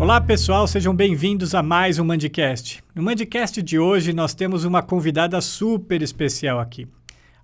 Olá pessoal, sejam bem-vindos a mais um Mandicast. No Mandicast de hoje nós temos uma convidada super especial aqui.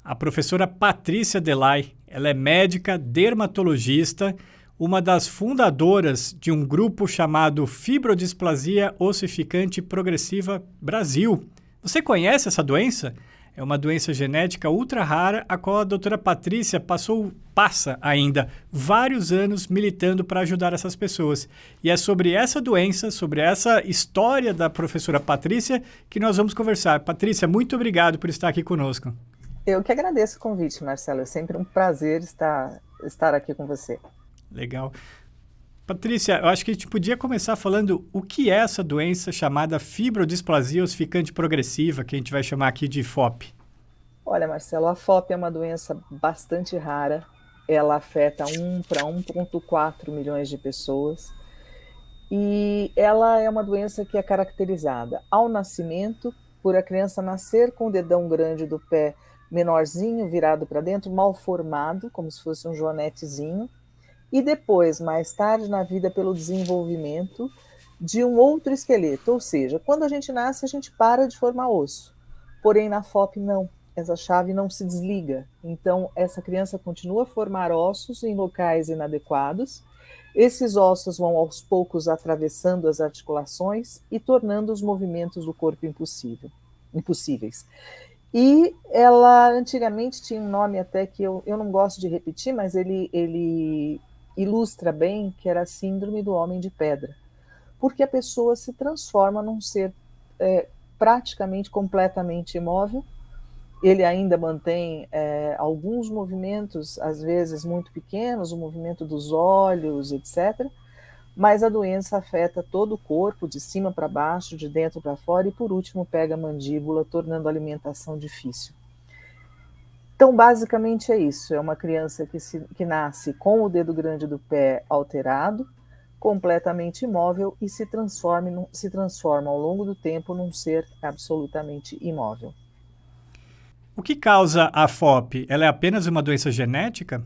A professora Patrícia Delay. Ela é médica, dermatologista, uma das fundadoras de um grupo chamado Fibrodisplasia Ossificante Progressiva Brasil. Você conhece essa doença? É uma doença genética ultra rara, a qual a doutora Patrícia passa ainda vários anos militando para ajudar essas pessoas. E é sobre essa doença, sobre essa história da professora Patrícia, que nós vamos conversar. Patrícia, muito obrigado por estar aqui conosco. Eu que agradeço o convite, Marcelo. É sempre um prazer estar aqui com você. Legal. Patrícia, eu acho que a gente podia começar falando o que é essa doença chamada fibrodisplasia ossificante progressiva, que a gente vai chamar aqui de FOP. Olha, Marcelo, a FOP é uma doença bastante rara. Ela afeta 1 para 1,4 milhões de pessoas. E ela é uma doença que é caracterizada ao nascimento, por a criança nascer com o dedão grande do pé menorzinho, virado para dentro, mal formado, como se fosse um joanetezinho. E depois, mais tarde na vida, pelo desenvolvimento de um outro esqueleto. Ou seja, quando a gente nasce, a gente para de formar osso. Porém, na FOP, não. Essa chave não se desliga. Então, essa criança continua a formar ossos em locais inadequados. Esses ossos vão, aos poucos, atravessando as articulações e tornando os movimentos do corpo impossíveis. E ela, antigamente, tinha um nome até que eu não gosto de repetir, mas ele ilustra bem, que era a síndrome do homem de pedra, porque a pessoa se transforma num ser praticamente completamente imóvel. Ele ainda mantém alguns movimentos, às vezes muito pequenos, o movimento dos olhos, etc., mas a doença afeta todo o corpo, de cima para baixo, de dentro para fora, e por último pega a mandíbula, tornando a alimentação difícil. Então, basicamente é isso. É uma criança que nasce com o dedo grande do pé alterado, completamente imóvel, e se transforma ao longo do tempo num ser absolutamente imóvel. O que causa a FOP? Ela é apenas uma doença genética?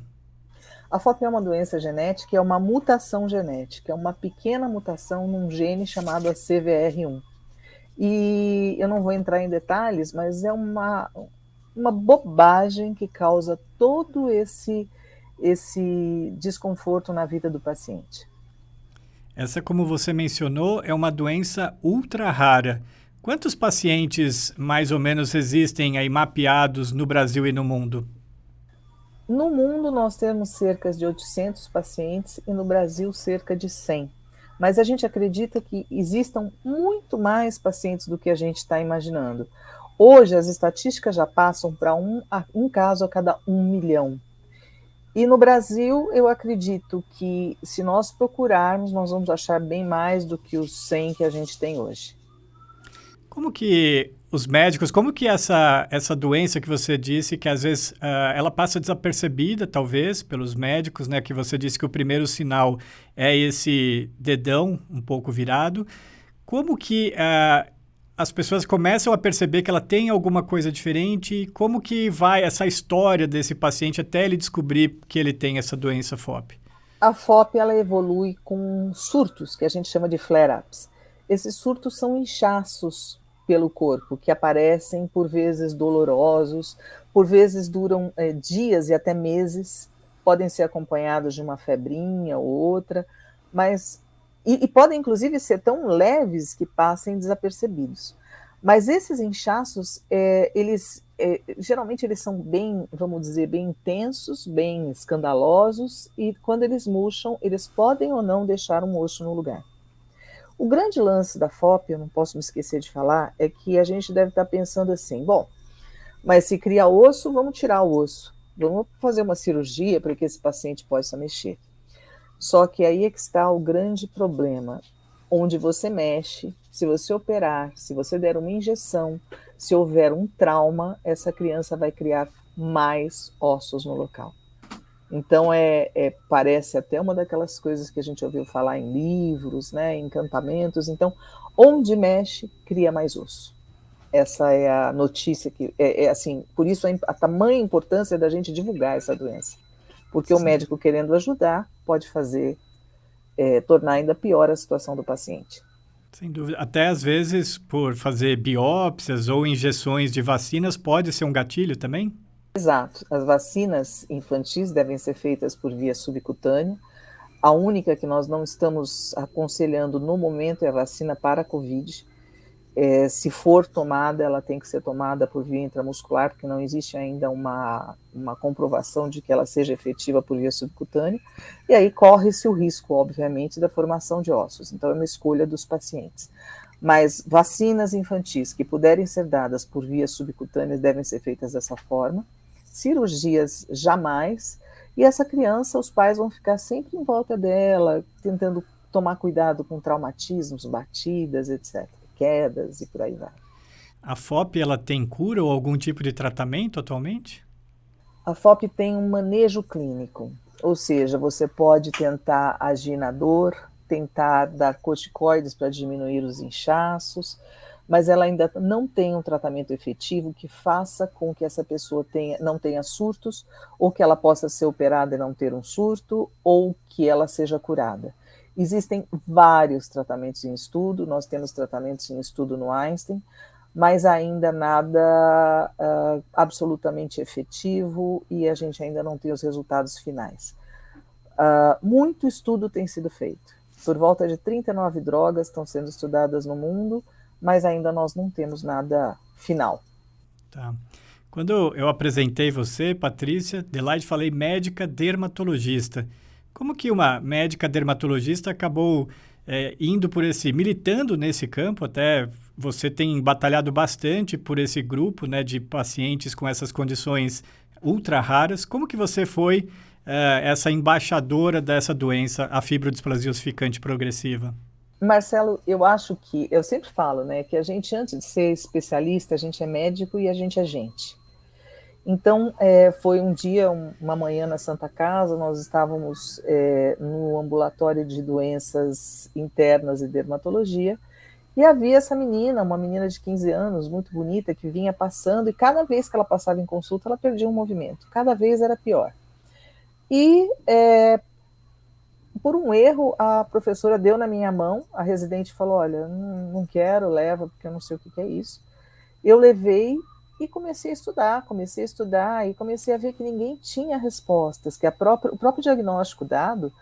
A FOP é uma doença genética, é uma mutação genética, é uma pequena mutação num gene chamado ACVR1. E eu não vou entrar em detalhes, mas é uma bobagem que causa todo esse desconforto na vida do paciente. Essa, como você mencionou, é uma doença ultra rara. Quantos pacientes, mais ou menos, existem aí mapeados no Brasil e no mundo? No mundo, nós temos cerca de 800 pacientes e no Brasil, cerca de 100. Mas a gente acredita que existam muito mais pacientes do que a gente está imaginando. Hoje, as estatísticas já passam para um caso a cada 1 milhão. E no Brasil, eu acredito que, se nós procurarmos, nós vamos achar bem mais do que os 100 que a gente tem hoje. Como que os médicos, como que essa doença que você disse, que às vezes ela passa desapercebida, talvez, pelos médicos, né? Que você disse que o primeiro sinal é esse dedão um pouco virado. Como que as pessoas começam a perceber que ela tem alguma coisa diferente? Como que vai essa história desse paciente até ele descobrir que ele tem essa doença FOP? A FOP ela evolui com surtos, que a gente chama de flare-ups. Esses surtos são inchaços pelo corpo, que aparecem por vezes dolorosos, por vezes duram dias e até meses, podem ser acompanhados de uma febrinha ou outra, mas e podem inclusive ser tão leves que passem desapercebidos. Mas esses inchaços, geralmente eles são bem, vamos dizer, bem intensos, bem escandalosos, e quando eles murcham, eles podem ou não deixar um osso no lugar. O grande lance da FOP, eu não posso me esquecer de falar, é que a gente deve estar pensando assim, bom, mas se cria osso, vamos tirar o osso. Vamos fazer uma cirurgia para que esse paciente possa mexer. Só que aí é que está o grande problema. Onde você mexe, se você operar, se você der uma injeção, se houver um trauma, essa criança vai criar mais ossos no local. Então, parece até uma daquelas coisas que a gente ouviu falar em livros, né, encantamentos. Então, onde mexe, cria mais osso. Essa é a notícia que assim, por isso a tamanha importância da gente divulgar essa doença, porque o médico querendo ajudar pode fazer tornar ainda pior a situação do paciente. Sem dúvida. Até às vezes, por fazer biópsias ou injeções de vacinas, pode ser um gatilho também? Exato. As vacinas infantis devem ser feitas por via subcutânea. A única que nós não estamos aconselhando no momento é a vacina para a Covid. Se for tomada, ela tem que ser tomada por via intramuscular, porque não existe ainda uma comprovação de que ela seja efetiva por via subcutânea, e aí corre-se o risco, obviamente, da formação de ossos. Então, é uma escolha dos pacientes. Mas vacinas infantis que puderem ser dadas por via subcutânea devem ser feitas dessa forma, cirurgias jamais, e essa criança, os pais vão ficar sempre em volta dela, tentando tomar cuidado com traumatismos, batidas, etc., quedas e por aí vai. A FOP, ela tem cura ou algum tipo de tratamento atualmente? A FOP tem um manejo clínico, ou seja, você pode tentar agir na dor, tentar dar corticoides para diminuir os inchaços, mas ela ainda não tem um tratamento efetivo que faça com que essa pessoa não tenha surtos, ou que ela possa ser operada e não ter um surto, ou que ela seja curada. Existem vários tratamentos em estudo, nós temos tratamentos em estudo no Einstein, mas ainda nada absolutamente efetivo e a gente ainda não tem os resultados finais. Muito estudo tem sido feito. Por volta de 39 drogas estão sendo estudadas no mundo, mas ainda nós não temos nada final. Tá. Quando eu apresentei você, Patrícia Delight, falei médica dermatologista. Como que uma médica dermatologista acabou militando nesse campo? Até você tem batalhado bastante por esse grupo, né, de pacientes com essas condições ultra raras. Como que você foi essa embaixadora dessa doença, a fibrodisplasia ossificante progressiva? Marcelo, eu sempre falo, né, que a gente, antes de ser especialista, a gente é médico e a gente é gente. Então, foi um dia, uma manhã na Santa Casa, nós estávamos no ambulatório de doenças internas e dermatologia, e havia essa menina, uma menina de 15 anos, muito bonita, que vinha passando, e cada vez que ela passava em consulta, ela perdia um movimento, cada vez era pior. E, por um erro, a professora deu na minha mão, a residente falou, olha, não quero, leva, porque eu não sei o que é isso. Eu levei e comecei a estudar e comecei a ver que ninguém tinha respostas, que o próprio diagnóstico dado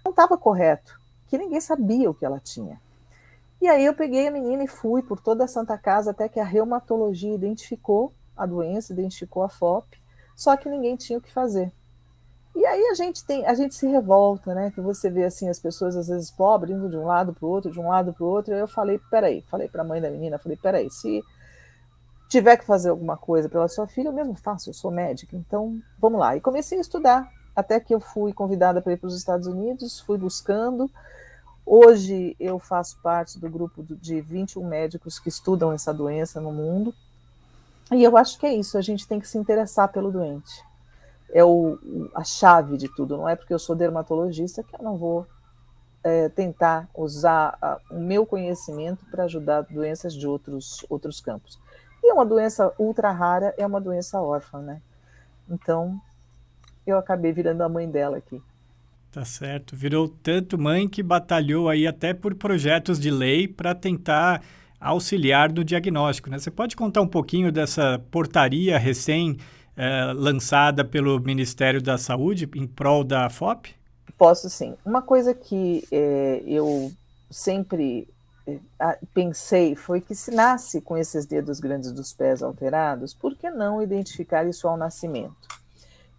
não estava correto, que ninguém sabia o que ela tinha. E aí eu peguei a menina e fui por toda a Santa Casa até que a reumatologia identificou a doença, identificou a FOP, só que ninguém tinha o que fazer. E aí a gente se revolta, né? Que você vê assim as pessoas às vezes pobres indo de um lado para o outro, de um lado para o outro. E eu falei para a mãe da menina, peraí, se tiver que fazer alguma coisa pela sua filha, eu mesmo faço, eu sou médica, então vamos lá. E comecei a estudar, até que eu fui convidada para ir para os Estados Unidos, fui buscando. Hoje eu faço parte do grupo de 21 médicos que estudam essa doença no mundo. E eu acho que é isso, a gente tem que se interessar pelo doente. É a chave de tudo, não é porque eu sou dermatologista que eu não vou tentar usar o meu conhecimento para ajudar doenças de outros campos. E é uma doença ultra rara, é uma doença órfã, né? Então, eu acabei virando a mãe dela aqui. Tá certo. Virou tanto mãe que batalhou aí até por projetos de lei para tentar auxiliar no diagnóstico, né? Você pode contar um pouquinho dessa portaria lançada pelo Ministério da Saúde em prol da FOP? Posso sim. Uma coisa que eu sempre pensei foi que se nasce com esses dedos grandes dos pés alterados, por que não identificar isso ao nascimento?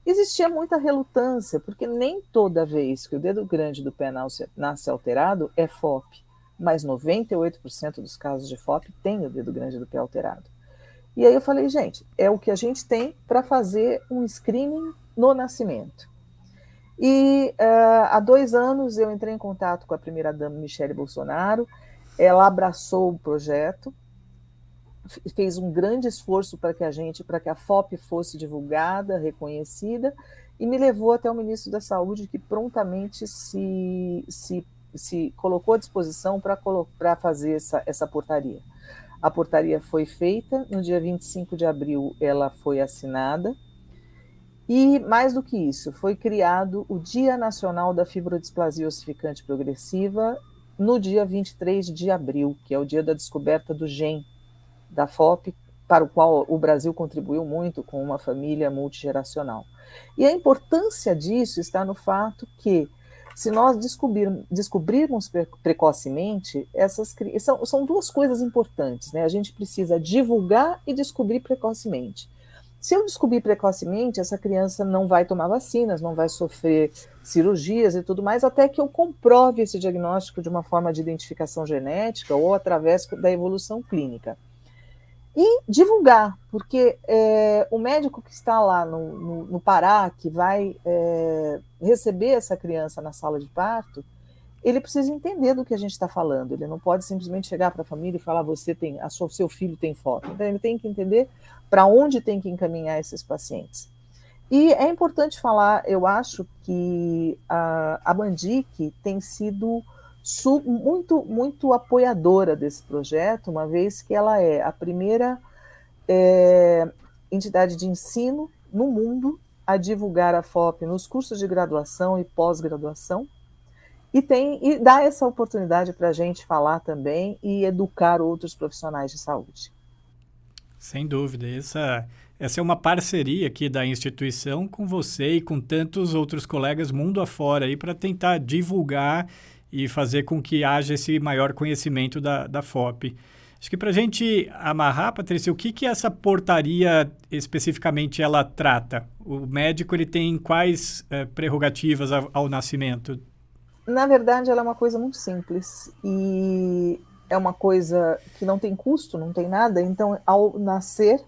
Existia muita relutância, porque nem toda vez que o dedo grande do pé nasce alterado é FOP, mas 98% dos casos de FOP tem o dedo grande do pé alterado. E aí eu falei, gente, é o que a gente tem para fazer um screening no nascimento. E há 2 anos eu entrei em contato com a primeira-dama Michele Bolsonaro, ela abraçou o projeto, fez um grande esforço para que a FOP fosse divulgada, reconhecida, e me levou até o ministro da Saúde, que prontamente se colocou à disposição para fazer essa portaria. A portaria foi feita, no dia 25 de abril ela foi assinada, E, mais do que isso, foi criado o Dia Nacional da Fibrodisplasia Ossificante Progressiva no dia 23 de abril, que é o dia da descoberta do gene da FOP, para o qual o Brasil contribuiu muito com uma família multigeracional. E a importância disso está no fato que, se nós descobrirmos precocemente, são duas coisas importantes, né? A gente precisa divulgar e descobrir precocemente. Se eu descobrir precocemente, essa criança não vai tomar vacinas, não vai sofrer cirurgias e tudo mais, até que eu comprove esse diagnóstico de uma forma de identificação genética ou através da evolução clínica. E divulgar, porque o médico que está lá no Pará, que vai receber essa criança na sala de parto, ele precisa entender do que a gente está falando. Ele não pode simplesmente chegar para a família e falar, seu filho tem FOP. Então, ele tem que entender para onde tem que encaminhar esses pacientes. E é importante falar, eu acho que a Mandic tem sido muito apoiadora desse projeto, uma vez que ela é a primeira entidade de ensino no mundo a divulgar a FOP nos cursos de graduação e pós-graduação, e dá essa oportunidade para a gente falar também e educar outros profissionais de saúde. Sem dúvida, essa é uma parceria aqui da instituição com você e com tantos outros colegas mundo afora aí para tentar divulgar e fazer com que haja esse maior conhecimento da FOP. Acho que para a gente amarrar, Patrícia, o que essa portaria especificamente ela trata? O médico ele tem quais prerrogativas ao nascimento? Na verdade, ela é uma coisa muito simples e é uma coisa que não tem custo, não tem nada. Então, ao nascer,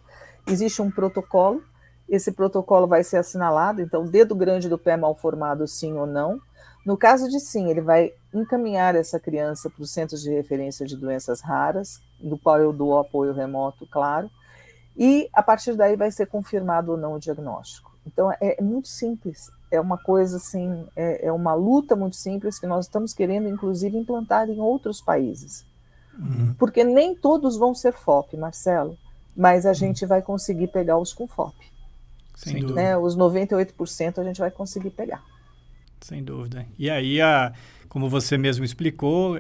existe um protocolo. Esse protocolo vai ser assinalado. Então, dedo grande do pé mal formado, sim ou não. No caso de sim, ele vai encaminhar essa criança para os centros de referência de doenças raras, do qual eu dou apoio remoto, claro, e a partir daí vai ser confirmado ou não o diagnóstico. Então é muito simples, é uma coisa assim, é uma luta muito simples que nós estamos querendo, inclusive, implantar em outros países. Uhum. Porque nem todos vão ser FOP, Marcelo, mas a gente vai conseguir pegar os com FOP. Sem dúvida. Né? Os 98% a gente vai conseguir pegar. Sem dúvida. E aí, como você mesmo explicou,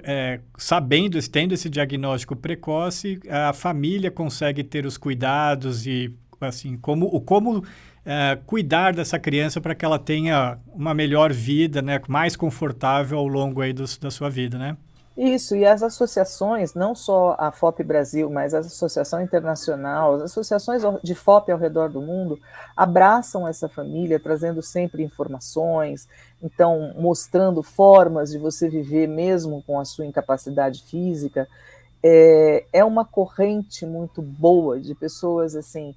tendo esse diagnóstico precoce, a família consegue ter os cuidados e, assim, como cuidar dessa criança para que ela tenha uma melhor vida, né, mais confortável ao longo aí da sua vida, né? Isso, e as associações, não só a FOP Brasil, mas a Associação Internacional, as associações de FOP ao redor do mundo abraçam essa família, trazendo sempre informações, então mostrando formas de você viver mesmo com a sua incapacidade física. É uma corrente muito boa de pessoas assim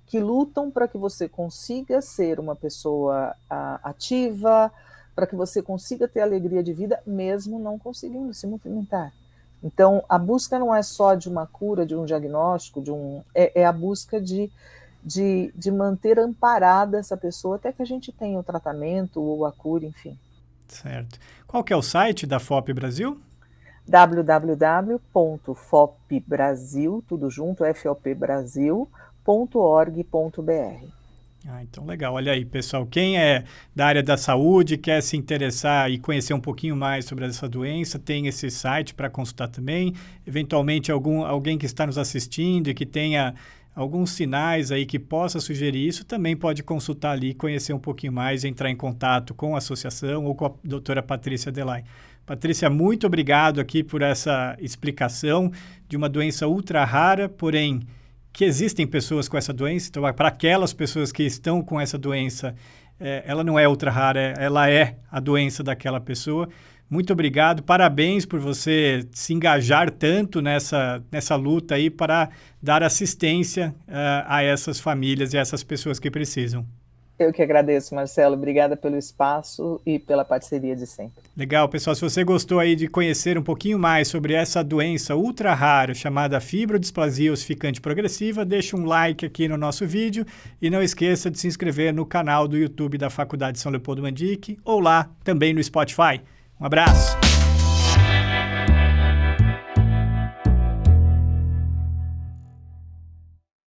que lutam para que você consiga ser uma pessoa ativa, para que você consiga ter alegria de vida, mesmo não conseguindo se movimentar. Então, a busca não é só de uma cura, de um diagnóstico, é a busca de manter amparada essa pessoa até que a gente tenha o tratamento ou a cura, enfim. Certo. Qual que é o site da FOP Brasil? www.fopbrasil, tudo junto, fopbrasil.org.br. Então legal. Olha aí, pessoal, quem é da área da saúde, quer se interessar e conhecer um pouquinho mais sobre essa doença, tem esse site para consultar também. Eventualmente, alguém que está nos assistindo e que tenha alguns sinais aí que possa sugerir isso, também pode consultar ali, conhecer um pouquinho mais, entrar em contato com a associação ou com a doutora Patrícia Delay. Patrícia, muito obrigado aqui por essa explicação de uma doença ultra rara, porém que existem pessoas com essa doença. Então, para aquelas pessoas que estão com essa doença, ela não é ultra rara, ela é a doença daquela pessoa. Muito obrigado, parabéns por você se engajar tanto nessa luta aí para dar assistência a essas famílias e a essas pessoas que precisam. Eu que agradeço, Marcelo. Obrigada pelo espaço e pela parceria de sempre. Legal, pessoal. Se você gostou aí de conhecer um pouquinho mais sobre essa doença ultra rara chamada fibrodisplasia ossificante progressiva, deixa um like aqui no nosso vídeo e não esqueça de se inscrever no canal do YouTube da Faculdade São Leopoldo Mandic ou lá também no Spotify. Um abraço!